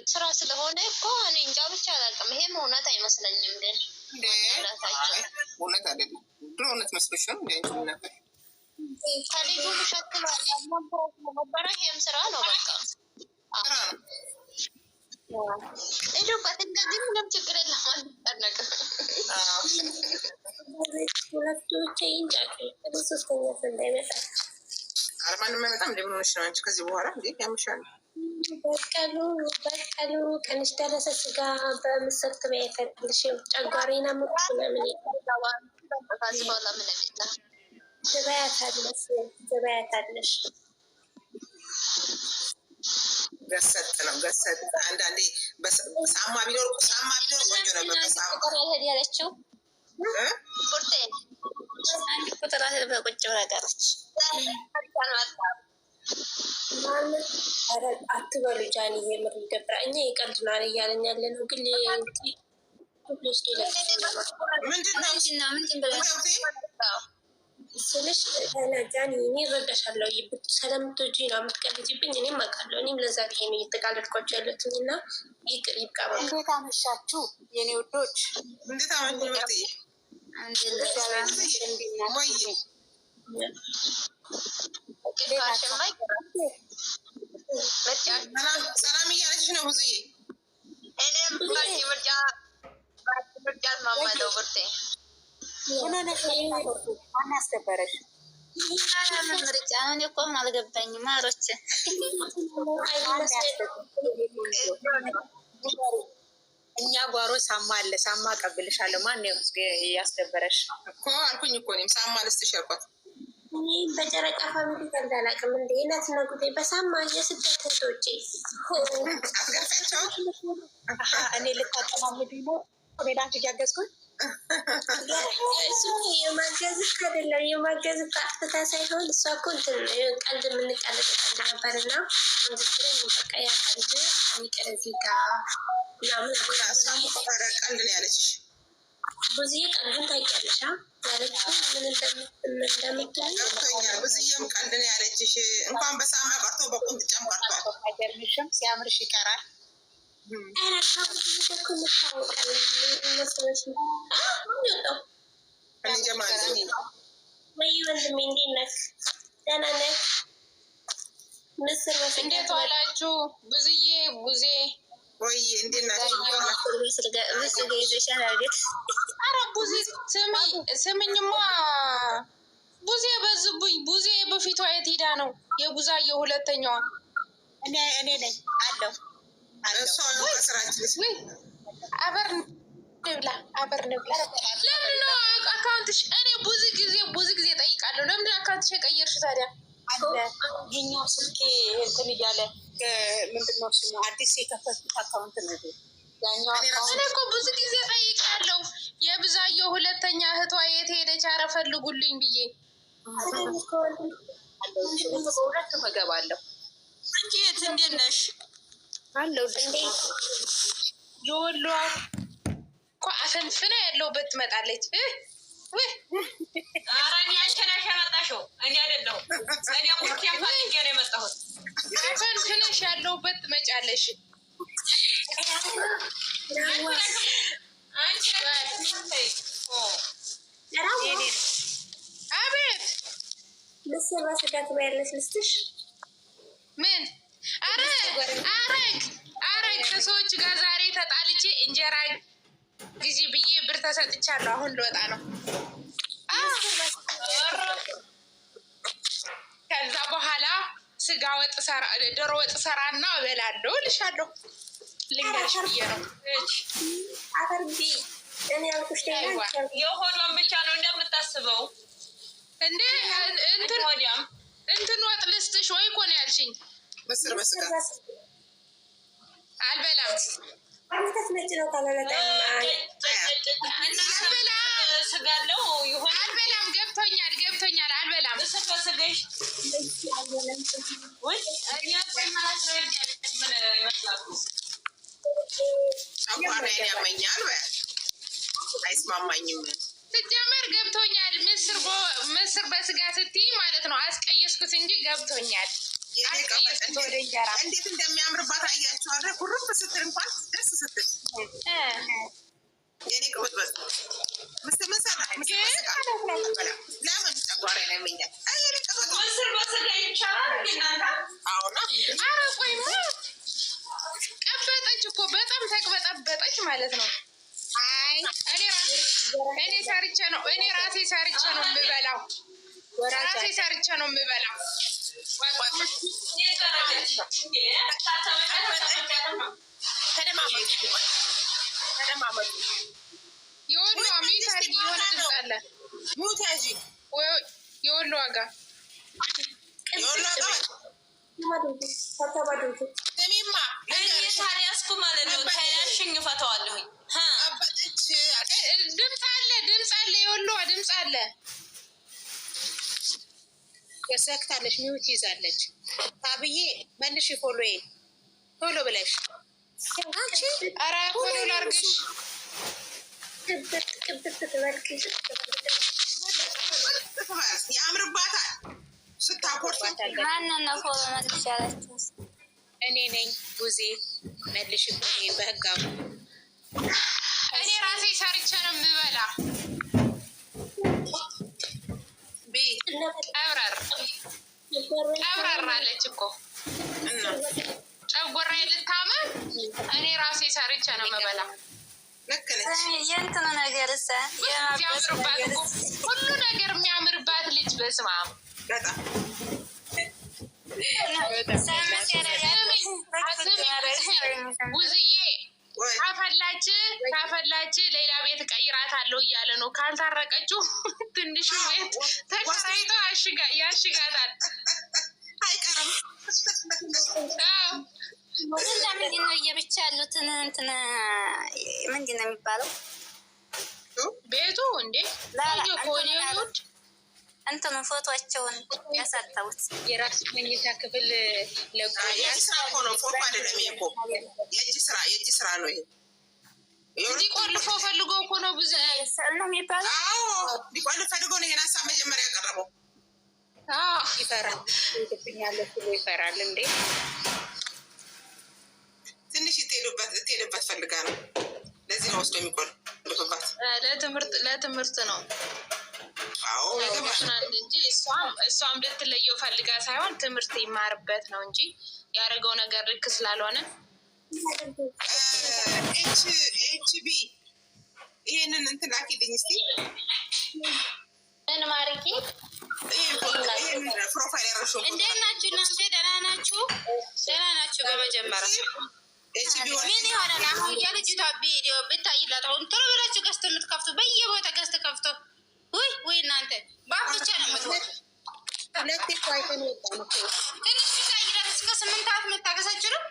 ስራ ስለሆነ እኮ እኔ እንጃ ብቻ አላውቅም። ይሄም እውነት አይመስለኝም። ግን እውነት አይደለም። ድሮ እውነት መስሎሽ ነው እንዴ? ነበር ከልጁ ውሸት ነበረ። ይሄም ስራ ነው በቃ ሄዱበት። እንደዚህ ምንም ችግር የለም። አንጠነቅም። ሁለቱ ብቻ ይንጫጩ። ሶስተኛ እንዳይመጣ አርማን የማይመጣም እንደምን ሆነሽ ነው አንቺ? ከዚህ በኋላ እንዴ ያምሻል። በቀሉ ቀንሽ ደረሰ። ስጋ በምስር ትበይ አይፈልግሽ። ጨጓሬና ሙቅ ምናምን ትበያታለሽ። ገሰጥ ነው ገሰጥ። አንዳንዴ ሳማ ቢኖር ቆንጆ ነበር። በሳማ ያለችው ቁርጤ አንድ ቁጥር በቁጭ ነገሮች አትበሉ። ጃኒ የምር ይደብራ። እኛ የቀልድ ነው እያለን ያለ ነው። ግን ስልሽ ጃኒ እኔ እረዳሻለሁ። ስለምትወጂ ነው የምትቀልጂብኝ። እኔም አውቃለሁ። እኔም ለዛ ብዬ ነው እየተቃለድኳቸው ያለሁት እና ይቅር ይብቃ። እንዴት አመሻችሁ የኔ ውዶች? እንዴት አመሻችሁ? ሰላም እያለች ነው ብዙዬ። እኔም ምርጫ ማማለው ብርቴ ማን ያስከበረሽ? ምርጫ እኔ እኮ አልገባኝም። ማሮች እኛ ጓሮ ሳማ አለ። ሳማ ቀብልሻለሁ። ማን ያስከበረሽ እኮ አልኩኝ እኮ እኔም ሳማ ልስጥሽ ያልኳት። እኔ በጨረቃ ፋሚሊ እንዳላቅም እንደ ነት ነው ጉዴ። በሳማ የስደት እህቶቼ አትገፋቸው። እኔ ልታጠማምዱ ነው። ሌላ እያገዝኩኝ እሱ የማገዝ አይደለም። የማገዝ አጥፍታ ሳይሆን እሷ እኮ ቀልድ የምንቀልድ ቀልድ ነበር እና እንድትለኝ በቃ ያ ቀልድ ሚቀር እዚህ ጋ ምናምን ቀልድ ነው ያለችሽ። ብዙዬ ቀልዱን ታውቂያለሽ ያለችው ምን እንደምትል ብዙዬም ቀልድ ነው ያለችሽ። እንኳን በሳማ ቀርቶ በቁንጥጫም ቀርቷል። አይገርምሽም? ሲያምርሽ ይቀራል። ወይ ወንድሜ እንዴት ነህ? ደህና ነህ? ምስር እንዴት ዋላችሁ? ብዙዬ ቡዜ ወይ እንዴት ናችሁ? ኧረ ቡዜ ስምኝማ ቡዜ በዝቡኝ። ቡዜ በፊቷ የት ሄዳ ነው? የቡዛዬ ሁለተኛዋ እኔ ነኝ አለው። አበር ንብላ። ለምን ነው አካውንትሽ? እኔ ብዙ ጊዜ ጠይቃለሁ። ለምን አካውንትሽ የቀየርሽ ታዲያ? ይኸኛው ስልኬ እንትን እያለ ምንድነው ስሙ? አዲስ የከፈትኩት አካውንት ነው ያኛው። እኔ እኮ ብዙ ጊዜ ጠይቃለሁ። የብዛየው ሁለተኛ እህቷ የት ሄደች? ኧረ ፈልጉልኝ ብዬ በሁለቱም እገባለሁ። አንቺ የት እንዴት ነሽ? አለው የወሎ እኮ አፈንፍና ያለውበት ትመጣለች። ኧረ እኔ አንቺ ነሽ ያመጣሽው፣ እኔ አይደለሁም። እኔ ቡርኬን ፈልጌ ነው የመጣሁት። አፈንፍነሽ ያለውበት ትመጫለሽ። አቤት ምስር በስጋ ትበያለሽ ልስጥሽ? ምን አረግ ከሰዎች ጋር ዛሬ ተጣልቼ እንጀራ ጊዜ ብዬ ብር ተሰጥቻለሁ። አሁን ልወጣ ነው። ከዛ በኋላ ስጋ ወጥ ዶሮ ወጥ ሰራና እበላለሁ እልሻለሁ። ልንገርሽ ብዬ ነው። አፈርቢ እኔ ያልኩሽ የሆዷን ብቻ ነው እንደምታስበው እንዴ? እንትን ወጥ ልስጥሽ ወይ እኮ ነው ያልሽኝ። ምስር በስጋ አልበላም። አንተስ ነጭ ነው ካለለታ ስጋለው ይሆን አልበላም። ገብቶኛል። አልበላም። ምስር በስጋሽ ወይ ጨጓራዬን ያመኛል። አይስማማኝም። ስትጀመር ገብቶኛል። ምስር በስጋ ስትይ ማለት ነው። አስቀየስኩት እንጂ ገብቶኛል። እንዴት እንደሚያምርባት አያችኋል። ኩርፍ ስትል ማለት ነው። እኔ ሰርቼ ነው ራሴ ሰርቼ ነው የምበላው። ራሴ ሰርቼ ነው የምበላው። የወሎ ሚት አድርጊ። የሆነ ድምፅ አለ። የወሎ ዋጋ ሳልያዝኩ ማለት ነው። ተያሽኝ እፈተዋለሁኝ። ድምፅ አለ። የወሎ ድምፅ አለ። የሰክታለች ሚውት ይዛለች። አብዬ መልሽ ፎሎዬ ቶሎ ብለሽ ኧረ ፎሎ ላድርግሽ። ያምርባታል ስታኮርታል። ማንን ነው ፎሎ መልሽ ያላችሁ? እኔ ነኝ ጉዜ መልሽ ፎሎዬ በህጋሙ እኔ ራሴ ሰርቼ ነው የምበላ። ቀብረር አለች እኮ ጨጎራዬ ልታመም። እኔ ራሴ ሰርቼ ነው የምበላ። ልክ ነች። የእንትኑ ነገር ያምርባት እኮ ሁሉ ነገር የሚያምርባት ልጅ። በስመ አብ በጣም ውዝዬ ካፈላች ሌላ ቤት ቀይራታለሁ እያለ ነው። ካልታረቀችው ትንሹ ቤት ተከራይቶ ያሽጋታል። አይቀርም። ምንድን ነው እየብቻ ያሉትን እንትን ምንድን ነው የሚባለው ቤቱ እንዴ? ኮኔዎች እንትኑ ፎቶቸውን ያሳተሙት የራሱ መኝታ ክፍል ለቆ የእጅ ስራ እኮ ነው። ፎቶ አይደለም ይሄ እኮ የእጅ ስራ ነው ይሄ። እዚህ ቆልፎ ፈልጎ እኮ ነው ብዙ ነው የሚባለው። ሊቆልፍ ፈልጎ ነው ይሄን ሀሳብ መጀመሪያ ያቀረበው። ይፈራል። ይልብኛለች ብሎ ይፈራል እንዴ? ትንሽ ትሄድበት ፈልጋ ነው። ለዚህ ነው ወስዶ የሚቆልፍባት። ለትምህርት ነው እንጂ እሷም ልትለየው ፈልጋ ሳይሆን ትምህርት ይማርበት ነው እንጂ ያደረገው ነገር ልክ ስላልሆነ ኤችቢ ይሄንን እንትን ላኪልኝ እስኪ። ምን ማርኪ ፕሮፋይል ያረሹ እንዴት ናችሁ እናንተ? ደህና ናችሁ? ደህና ናችሁ? በመጀመሪያ ምን ይሆናል አሁን የልጅቷ ቪዲዮ ብታይላት አሁን ቶሎ ብላችሁ ገዝት የምትከፍቱ በየቦታ ገዝት ከፍቶ ወይ እናንተ ባፍ ብቻ ነው የምትወጡ። ትንሽ ብታይላት እስከ 8 ሰዓት መታገሳችሁ ነው።